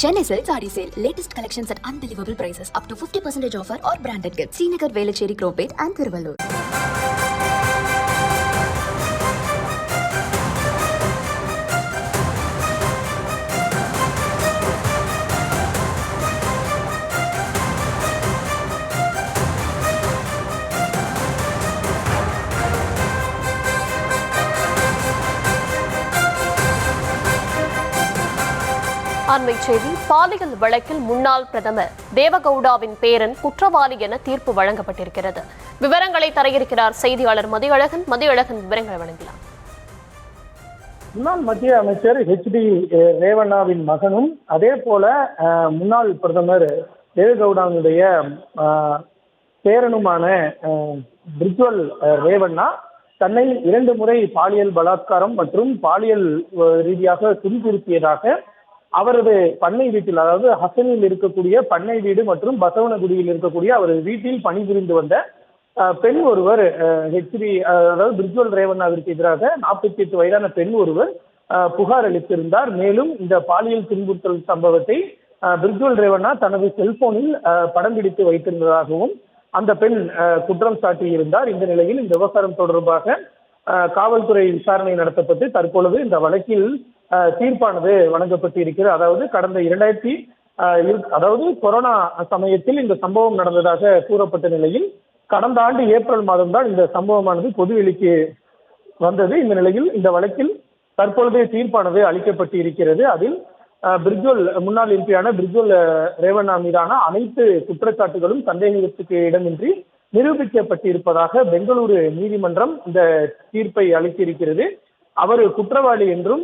Chennai Silk Saree Sale. Latest collections at unbelievable prices. Up to 50% offer or branded gifts. Srinagar, Velachery, Cropate and Thiruvallur. அண்மை செய்தி. பாலியல் வழக்கில் முன்னாள் பிரதமர் தேவகவுடாவின் பேரன் குற்றவாளி என தீர்ப்பு வழங்கப்பட்டிருக்கிறது. விவரங்களை தர இருக்கிறார் செய்தியாளர் மதியழகன். மதியழகன், விவரங்களை வழங்கலாம். முன்னாள் மத்திய அமைச்சர் ஹெச்டி ரேவண்ணாவின் மகனும் அதே போல முன்னாள் பிரதமர் தேவகவுடாவுடைய பேரனுமான பிரிஜ்வல் ரேவண்ணா தன்னை 2 முறை பாலியல் பலாத்காரம் மற்றும் பாலியல் ரீதியாக துன்புறுத்தியதாக அவரது பண்ணை வீட்டில், அதாவது ஹசனில் இருக்கக்கூடிய பண்ணை வீடு மற்றும் பசவனகுடியில் இருக்கக்கூடிய அவரது வீட்டில் பணிபுரிந்து வந்த பெண் ஒருவர், ஹெச்டி அதாவது பிரிஜ்வல் ரேவண்ணாவிற்கு எதிராக 48 வயதான பெண் ஒருவர் புகார் அளித்திருந்தார். மேலும் இந்த பாலியல் துன்புறுத்தல் சம்பவத்தை பிரிஜ்வல் ரேவண்ணா தனது செல்போனில் படம் பிடித்து வைத்திருந்ததாகவும் அந்த பெண் குற்றம் சாட்டியிருந்தார். இந்த நிலையில் இந்த விவகாரம் தொடர்பாக காவல்துறை விசாரணை நடத்தப்பட்டு தற்பொழுது இந்த வழக்கில் தீர்ப்பானது வழங்கப்பட்டு இருக்கிறது. அதாவது கடந்த அதாவது கொரோனா சமயத்தில் இந்த சம்பவம் நடந்ததாக கூறப்பட்ட நிலையில் கடந்த ஆண்டு ஏப்ரல் மாதம் தான் இந்த சம்பவமானது பொதுவெளிக்கு வந்தது. இந்த நிலையில் இந்த வழக்கில் தற்பொழுது தீர்ப்பானது அளிக்கப்பட்டு இருக்கிறது. அதில் முன்னாள் எம்பியான பிரிஜ்வல் ரேவண்ணா மீதான அனைத்து குற்றச்சாட்டுகளும் சந்தேகத்துக்கு இடமின்றி நிரூபிக்கப்பட்டிருப்பதாக பெங்களூரு நீதிமன்றம் இந்த தீர்ப்பை அளித்திருக்கிறது. அவர் குற்றவாளி என்றும்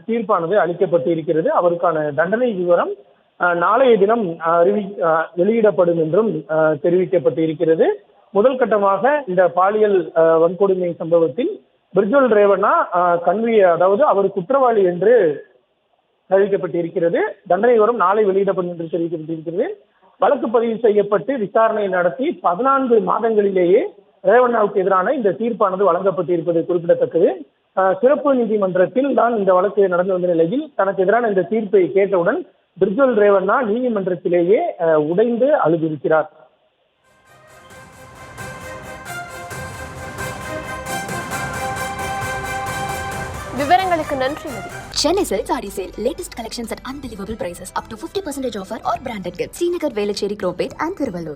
தீர்ப்பானது அளிக்கப்பட்டு இருக்கிறது. அவருக்கான தண்டனை விவரம் நாளைய தினம் வெளியிடப்படும் என்றும் தெரிவிக்கப்பட்டு இருக்கிறது. முதல் கட்டமாக இந்த பாலியல் வன்கொடுமை சம்பவத்தில் பிரிஜ்வல் ரேவண்ணா அதாவது அவர் குற்றவாளி என்று அறிவிக்கப்பட்டிருக்கிறது. தண்டனை விவரம் நாளை வெளியிடப்படும் என்று தெரிவிக்கப்பட்டிருக்கிறது. வழக்கு பதிவு செய்யப்பட்டு விசாரணை நடத்தி 14 மாதங்களிலேயே ரேவண்ணாவுக்கு எதிரான இந்த தீர்ப்பானது வழங்கப்பட்டிருப்பது குறிப்பிடத்தக்கது. சிறப்பு நீதிமன்றத்தில் தான் இந்த வழக்கு நடந்து வந்த நிலையில் தனக்கு எதிரான இந்த தீர்ப்பை கேட்டவுடன் பிரிஜ்வல் ரேவண்ணா நீதிமன்றத்திலேயே உடைந்து அழுதிருக்கிறார். விவரங்களுக்கு நன்றி. Chennai Silk Saree Sale. Latest collections at unbelievable prices. Up to 50% offer or branded gifts. Srinagar, Velachery, Cropate and Thiruvallur.